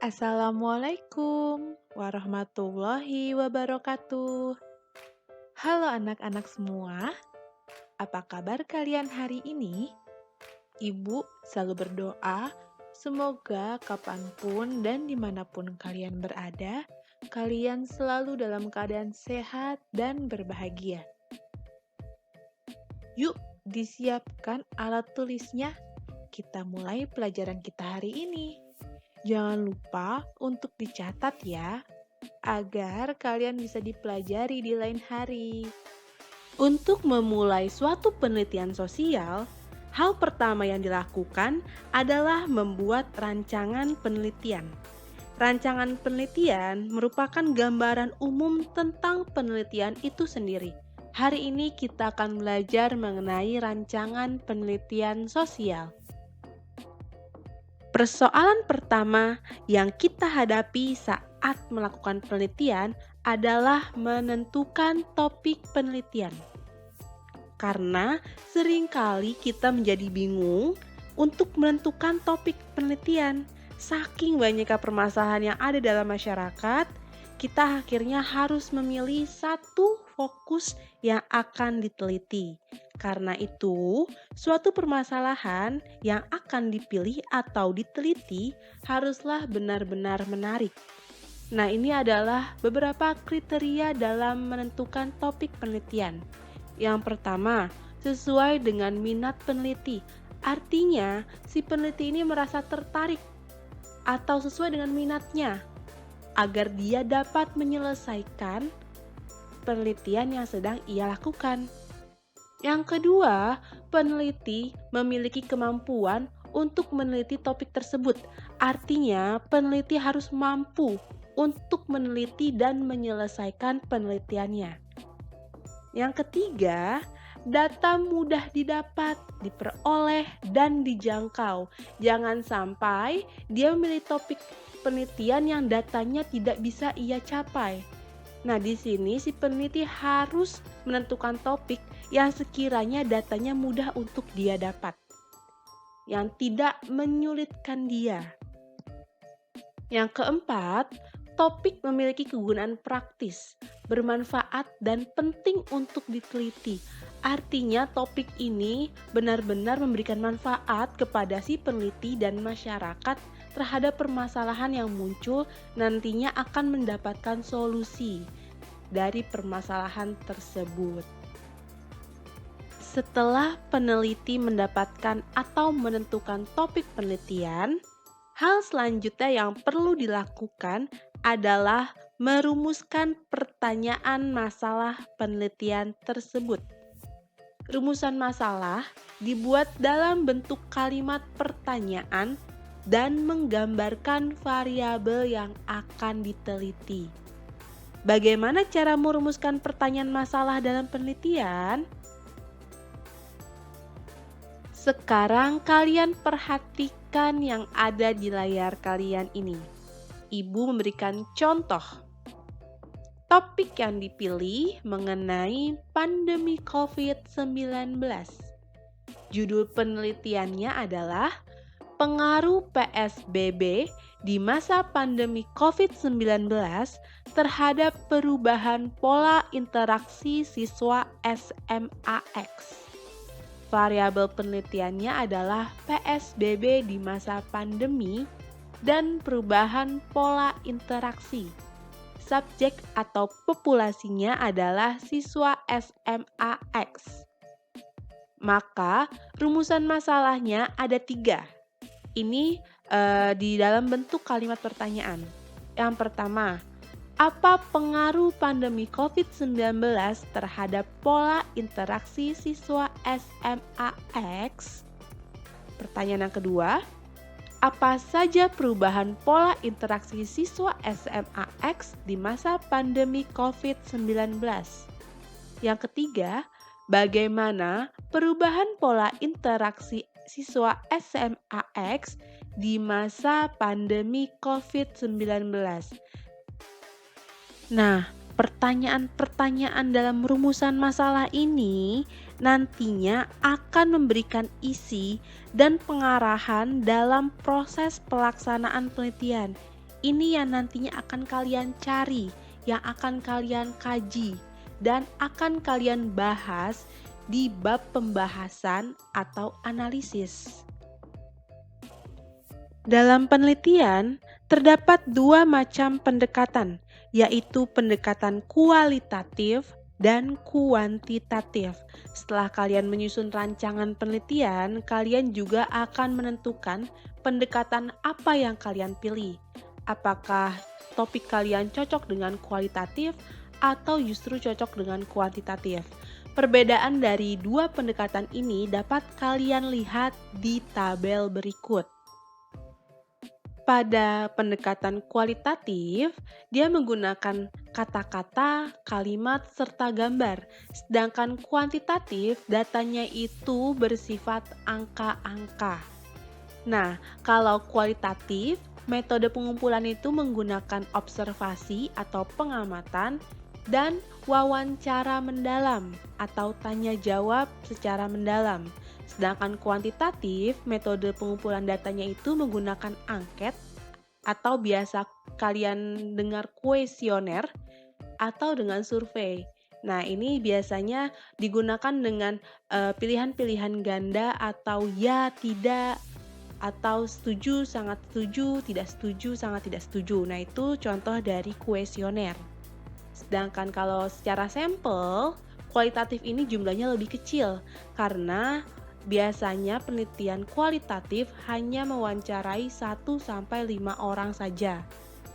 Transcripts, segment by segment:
Assalamualaikum warahmatullahi wabarakatuh. Halo anak-anak semua, apa kabar kalian hari ini? Ibu selalu berdoa, semoga kapanpun dan dimanapun kalian berada, kalian selalu dalam keadaan sehat dan berbahagia. Yuk, disiapkan alat tulisnya. Kita mulai pelajaran kita hari ini. Jangan lupa untuk dicatat ya, agar kalian bisa dipelajari di lain hari. Untuk memulai suatu penelitian sosial, hal pertama yang dilakukan adalah membuat rancangan penelitian. Rancangan penelitian merupakan gambaran umum tentang penelitian itu sendiri. Hari ini kita akan belajar mengenai rancangan penelitian sosial. Persoalan pertama yang kita hadapi saat melakukan penelitian adalah menentukan topik penelitian. Karena seringkali kita menjadi bingung untuk menentukan topik penelitian. Saking banyaknya permasalahan yang ada dalam masyarakat, kita akhirnya harus memilih satu fokus yang akan diteliti. Karena itu, suatu permasalahan yang akan dipilih atau diteliti haruslah benar-benar menarik. Nah, ini adalah beberapa kriteria dalam menentukan topik penelitian. Yang pertama, sesuai dengan minat peneliti. Artinya, si peneliti ini merasa tertarik atau sesuai dengan minatnya agar dia dapat menyelesaikan penelitian yang sedang ia lakukan. Yang kedua, peneliti memiliki kemampuan untuk meneliti topik tersebut. Artinya, peneliti harus mampu untuk meneliti dan menyelesaikan penelitiannya. Yang ketiga, data mudah didapat, diperoleh, dan dijangkau. Jangan sampai dia memilih topik penelitian yang datanya tidak bisa ia capai. Nah, di sini si peneliti harus menentukan topik yang sekiranya datanya mudah untuk dia dapat, yang tidak menyulitkan dia. Yang keempat, topik memiliki kegunaan praktis, bermanfaat, dan penting untuk diteliti. Artinya topik ini benar-benar memberikan manfaat kepada si peneliti dan masyarakat terhadap permasalahan yang muncul, nantinya akan mendapatkan solusi dari permasalahan tersebut. Setelah peneliti mendapatkan atau menentukan topik penelitian, hal selanjutnya yang perlu dilakukan adalah merumuskan pertanyaan masalah penelitian tersebut. Rumusan masalah dibuat dalam bentuk kalimat pertanyaan dan menggambarkan variabel yang akan diteliti. Bagaimana cara merumuskan pertanyaan masalah dalam penelitian? Sekarang kalian perhatikan yang ada di layar kalian ini. Ibu memberikan contoh. Topik yang dipilih mengenai pandemi COVID-19. Judul penelitiannya adalah pengaruh PSBB di masa pandemi COVID-19 terhadap perubahan pola interaksi siswa SMAX. Variabel penelitiannya adalah PSBB di masa pandemi dan perubahan pola interaksi. Subjek atau populasinya adalah siswa SMAX. Maka rumusan masalahnya ada 3. Ini di dalam bentuk kalimat pertanyaan. Yang pertama, apa pengaruh pandemi COVID-19 terhadap pola interaksi siswa SMAX? Pertanyaan yang kedua, apa saja perubahan pola interaksi siswa SMAX di masa pandemi COVID-19? Yang ketiga, bagaimana perubahan pola interaksi siswa SMAX di masa pandemi COVID-19? Nah, pertanyaan-pertanyaan dalam rumusan masalah ini nantinya akan memberikan isi dan pengarahan dalam proses pelaksanaan penelitian. Ini yang nantinya akan kalian cari, yang akan kalian kaji, dan akan kalian bahas di bab pembahasan atau analisis. Dalam penelitian, terdapat dua macam pendekatan, yaitu pendekatan kualitatif dan kuantitatif. Setelah kalian menyusun rancangan penelitian, kalian juga akan menentukan pendekatan apa yang kalian pilih. Apakah topik kalian cocok dengan kualitatif atau justru cocok dengan kuantitatif? Perbedaan dari dua pendekatan ini dapat kalian lihat di tabel berikut. Pada pendekatan kualitatif, dia menggunakan kata-kata, kalimat, serta gambar. Sedangkan kuantitatif, datanya itu bersifat angka-angka. Nah, kalau kualitatif, metode pengumpulan itu menggunakan observasi atau pengamatan dan wawancara mendalam atau tanya jawab secara mendalam. Sedangkan kuantitatif, metode pengumpulan datanya itu menggunakan angket atau biasa kalian dengar kuesioner atau dengan survei. Nah, ini biasanya digunakan dengan pilihan-pilihan ganda atau ya, tidak, atau setuju, sangat setuju, tidak setuju, sangat tidak setuju. Nah, itu contoh dari kuesioner. Sedangkan kalau secara sampel, kualitatif ini jumlahnya lebih kecil karena biasanya penelitian kualitatif hanya mewawancarai 1-5 orang saja.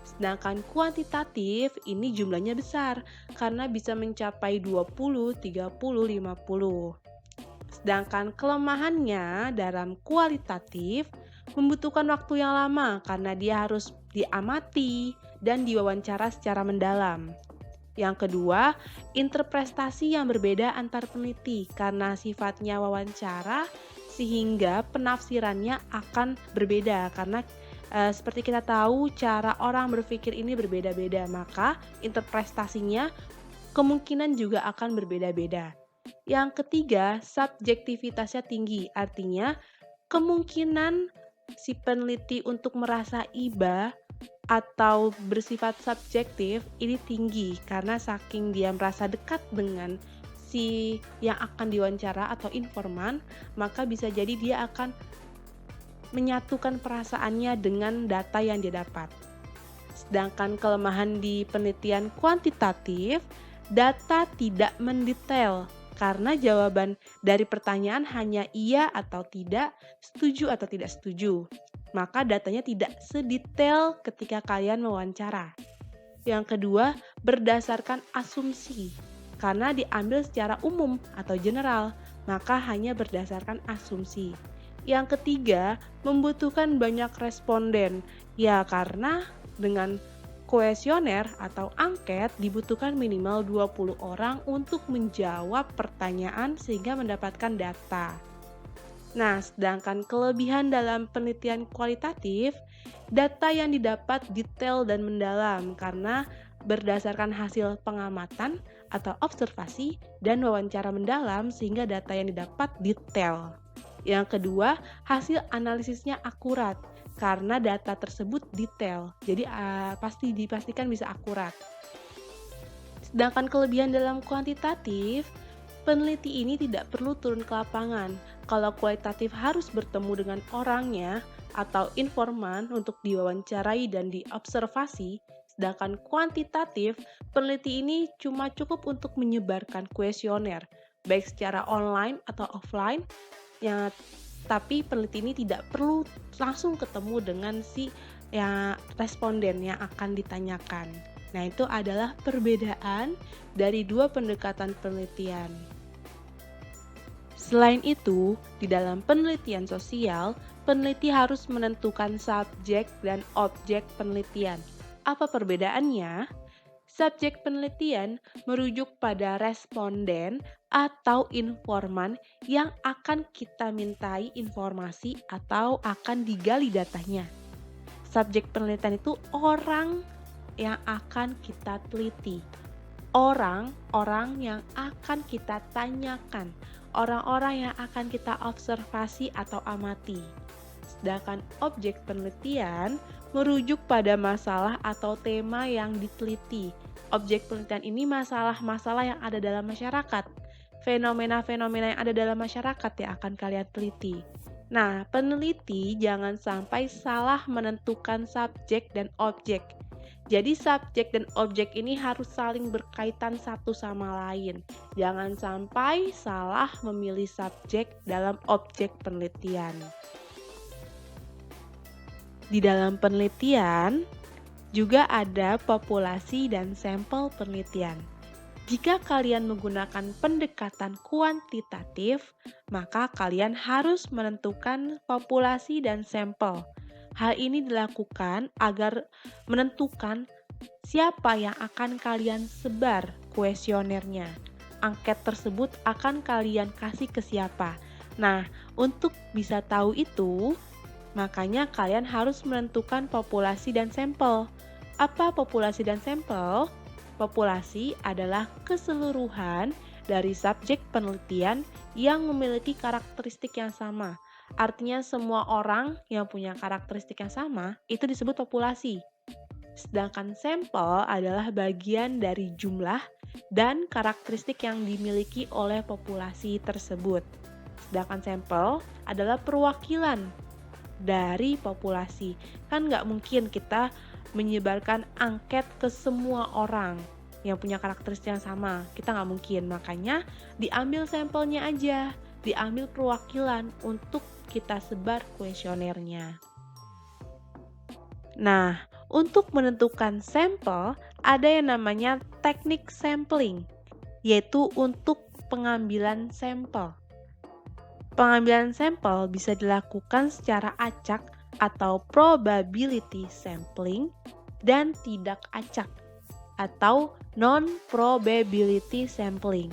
Sedangkan kuantitatif ini jumlahnya besar karena bisa mencapai 20, 30, 50. Sedangkan kelemahannya dalam kualitatif membutuhkan waktu yang lama karena dia harus diamati dan diwawancara secara mendalam. Yang kedua, interpretasi yang berbeda antar peneliti karena sifatnya wawancara sehingga penafsirannya akan berbeda karena seperti kita tahu cara orang berpikir ini berbeda-beda, maka interpretasinya kemungkinan juga akan berbeda-beda. Yang ketiga, subjektivitasnya tinggi, artinya kemungkinan si peneliti untuk merasa iba atau bersifat subjektif ini tinggi karena saking dia merasa dekat dengan si yang akan diwawancara atau informan, maka bisa jadi dia akan menyatukan perasaannya dengan data yang dia dapat. Sedangkan kelemahan di penelitian kuantitatif, data tidak mendetail karena jawaban dari pertanyaan hanya iya atau tidak, setuju atau tidak setuju. Maka datanya tidak sedetail ketika kalian mewawancara. Yang kedua, berdasarkan asumsi. Karena diambil secara umum atau general, maka hanya berdasarkan asumsi. Yang ketiga, membutuhkan banyak responden. Ya, karena dengan kuesioner atau angket dibutuhkan minimal 20 orang untuk menjawab pertanyaan sehingga mendapatkan data. Nah, sedangkan kelebihan dalam penelitian kualitatif, data yang didapat detail dan mendalam karena berdasarkan hasil pengamatan atau observasi dan wawancara mendalam sehingga data yang didapat detail. Yang kedua, hasil analisisnya akurat karena data tersebut detail. Jadi pasti dipastikan bisa akurat. Sedangkan kelebihan dalam kuantitatif, peneliti ini tidak perlu turun ke lapangan. Kalau kualitatif harus bertemu dengan orangnya atau informan untuk diwawancarai dan diobservasi, sedangkan kuantitatif, peneliti ini cuma cukup untuk menyebarkan kuesioner, baik secara online atau offline, tapi peneliti ini tidak perlu langsung ketemu dengan si responden yang akan ditanyakan. Nah, itu adalah perbedaan dari dua pendekatan penelitian. Selain itu, di dalam penelitian sosial, peneliti harus menentukan subjek dan objek penelitian. Apa perbedaannya? Subjek penelitian merujuk pada responden atau informan yang akan kita mintai informasi atau akan digali datanya. Subjek penelitian itu orang yang akan kita teliti. Orang-orang yang akan kita tanyakan, orang-orang yang akan kita observasi atau amati. Sedangkan objek penelitian merujuk pada masalah atau tema yang diteliti. Objek penelitian ini masalah-masalah yang ada dalam masyarakat, fenomena-fenomena yang ada dalam masyarakat yang akan kalian teliti. Nah, peneliti jangan sampai salah menentukan subjek dan objek. Jadi subjek dan objek ini harus saling berkaitan satu sama lain. Jangan sampai salah memilih subjek dalam objek penelitian. Di dalam penelitian juga ada populasi dan sampel penelitian. Jika kalian menggunakan pendekatan kuantitatif, maka kalian harus menentukan populasi dan sampel. Hal ini dilakukan agar menentukan siapa yang akan kalian sebar kuesionernya. Angket tersebut akan kalian kasih ke siapa. Nah, untuk bisa tahu itu, makanya kalian harus menentukan populasi dan sampel. Apa populasi dan sampel? Populasi adalah keseluruhan dari subjek penelitian yang memiliki karakteristik yang sama. Artinya semua orang yang punya karakteristik yang sama itu disebut populasi. Sedangkan sampel adalah bagian dari jumlah dan karakteristik yang dimiliki oleh populasi tersebut. Sedangkan sampel adalah perwakilan dari populasi. Kan nggak mungkin kita menyebarkan angket ke semua orang yang punya karakteristik yang sama. Kita nggak mungkin, makanya diambil sampelnya aja, diambil perwakilan untuk kita sebar kuesionernya. Nah, untuk menentukan sampel, ada yang namanya teknik sampling, yaitu untuk pengambilan sampel. Pengambilan sampel bisa dilakukan secara acak atau probability sampling dan tidak acak atau non-probability sampling.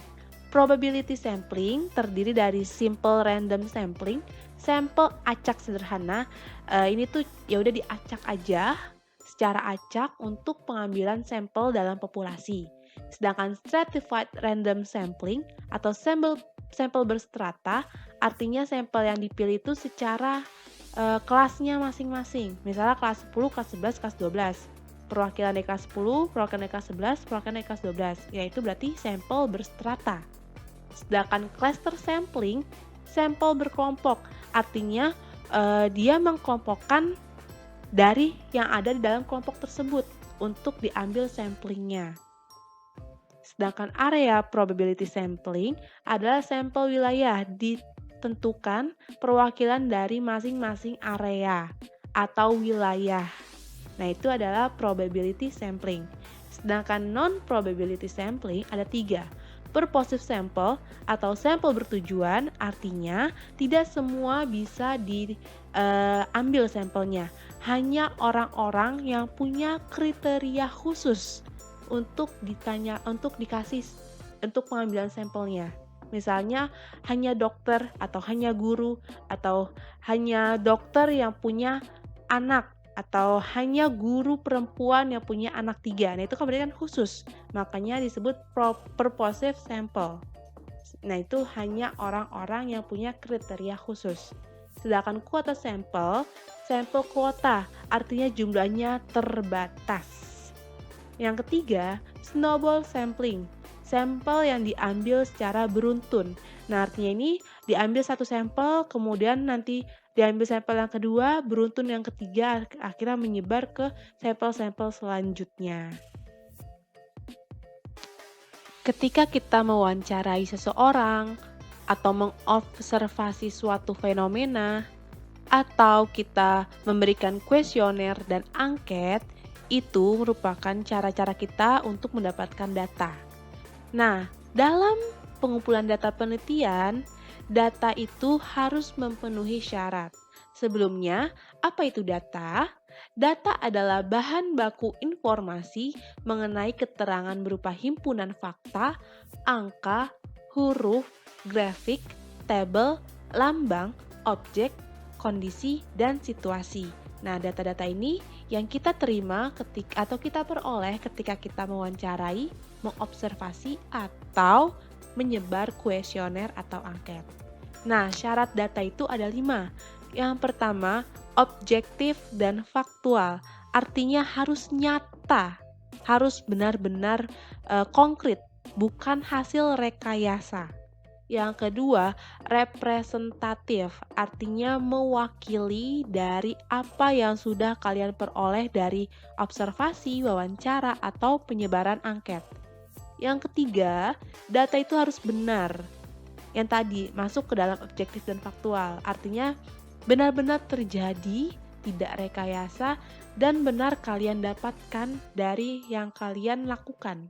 Probability sampling terdiri dari simple random sampling, sampel acak sederhana. Ini tuh ya udah diacak aja secara acak untuk pengambilan sampel dalam populasi. Sedangkan stratified random sampling atau sampel berstrata, artinya sampel yang dipilih itu secara kelasnya masing-masing. Misalnya kelas 10, kelas 11, kelas 12. Perwakilan dari kelas 10, perwakilan dari kelas 11, perwakilan dari kelas 12. Yaitu berarti sampel berstrata. Sedangkan cluster sampling, sampel berkelompok. Artinya dia mengkelompokkan dari yang ada di dalam kelompok tersebut untuk diambil samplingnya. Sedangkan area probability sampling adalah sampel wilayah ditentukan perwakilan dari masing-masing area atau wilayah. Nah, itu adalah probability sampling. Sedangkan non-probability sampling ada 3. Purposive sample atau sampel bertujuan, artinya tidak semua bisa diambil sampelnya. Hanya orang-orang yang punya kriteria khusus untuk dikasih untuk pengambilan sampelnya. Misalnya hanya dokter atau hanya guru atau hanya dokter yang punya anak atau hanya guru perempuan yang punya anak 3. Nah, itu kan berarti kan khusus. Makanya disebut purposive sample. Nah, itu hanya orang-orang yang punya kriteria khusus. Sedangkan kuota sampel kuota, artinya jumlahnya terbatas. Yang ketiga, snowball sampling. Sampel yang diambil secara beruntun. Nah, artinya ini diambil satu sampel, kemudian nanti diambil sampel yang kedua, beruntun yang ketiga, akhirnya menyebar ke sampel-sampel selanjutnya. Ketika kita mewawancarai seseorang, atau mengobservasi suatu fenomena, atau kita memberikan kuesioner dan angket, itu merupakan cara-cara kita untuk mendapatkan data. Nah, dalam pengumpulan data penelitian, data itu harus memenuhi syarat. Sebelumnya, apa itu data? Data adalah bahan baku informasi mengenai keterangan berupa himpunan fakta, angka, huruf, grafik, tabel, lambang, objek, kondisi, dan situasi. Nah, data-data ini yang kita terima atau kita peroleh ketika kita mewawancarai, mengobservasi, atau menyebar kuesioner atau angket. Nah, syarat data itu ada 5. Yang pertama, objektif dan faktual. Artinya harus nyata, harus benar-benar konkret, bukan hasil rekayasa. Yang kedua, representatif, artinya mewakili dari apa yang sudah kalian peroleh dari observasi, wawancara, atau penyebaran angket. Yang ketiga, data itu harus benar. Yang tadi masuk ke dalam objektif dan faktual, artinya benar-benar terjadi, tidak rekayasa, dan benar kalian dapatkan dari yang kalian lakukan,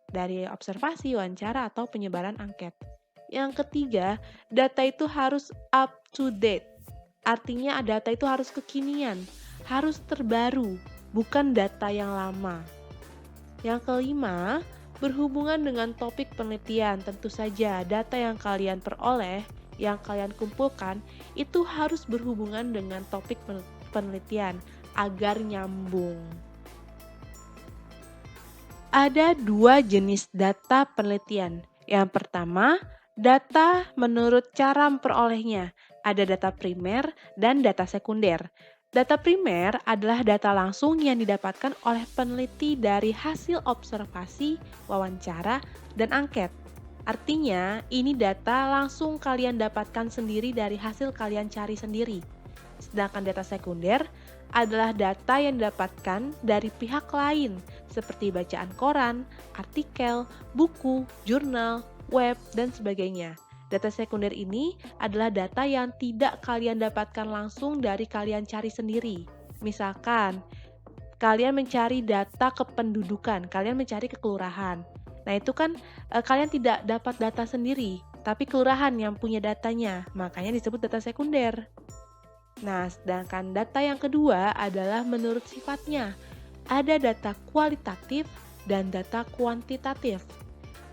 dari observasi, wawancara, atau penyebaran angket. Yang ketiga, data itu harus up to date. Artinya data itu harus kekinian, harus terbaru, bukan data yang lama. Yang kelima, berhubungan dengan topik penelitian. Tentu saja data yang kalian peroleh, yang kalian kumpulkan, itu harus berhubungan dengan topik penelitian agar nyambung. Ada dua jenis data penelitian. Yang pertama, data menurut cara memperolehnya. Ada data primer dan data sekunder. Data primer adalah data langsung yang didapatkan oleh peneliti dari hasil observasi, wawancara, dan angket. Artinya, ini data langsung kalian dapatkan sendiri dari hasil kalian cari sendiri. Sedangkan data sekunder adalah data yang didapatkan dari pihak lain, seperti bacaan koran, artikel, buku, jurnal, web, dan sebagainya. Data sekunder ini adalah data yang tidak kalian dapatkan langsung dari kalian cari sendiri. Misalkan, kalian mencari data kependudukan, kalian mencari ke kelurahan. Nah itu kan kalian tidak dapat data sendiri, tapi kelurahan yang punya datanya, makanya disebut data sekunder. Nah, sedangkan data yang kedua adalah menurut sifatnya. Ada data kualitatif dan data kuantitatif.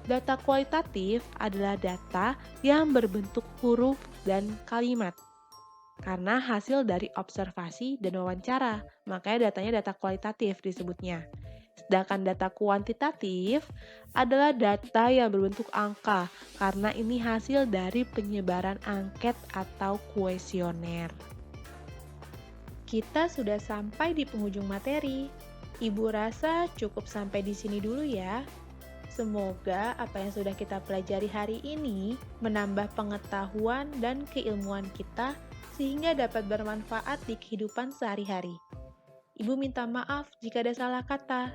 Data kualitatif adalah data yang berbentuk huruf dan kalimat. Karena hasil dari observasi dan wawancara, makanya datanya data kualitatif disebutnya. Sedangkan data kuantitatif adalah data yang berbentuk angka, karena ini hasil dari penyebaran angket atau kuesioner. Kita sudah sampai di penghujung materi. Ibu rasa cukup sampai di sini dulu ya. Semoga apa yang sudah kita pelajari hari ini menambah pengetahuan dan keilmuan kita sehingga dapat bermanfaat di kehidupan sehari-hari. Ibu minta maaf jika ada salah kata.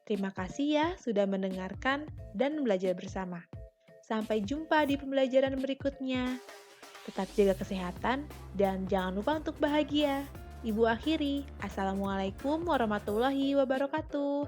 Terima kasih ya sudah mendengarkan dan belajar bersama. Sampai jumpa di pembelajaran berikutnya. Tetap jaga kesehatan dan jangan lupa untuk bahagia. Ibu akhiri, Assalamualaikum warahmatullahi wabarakatuh.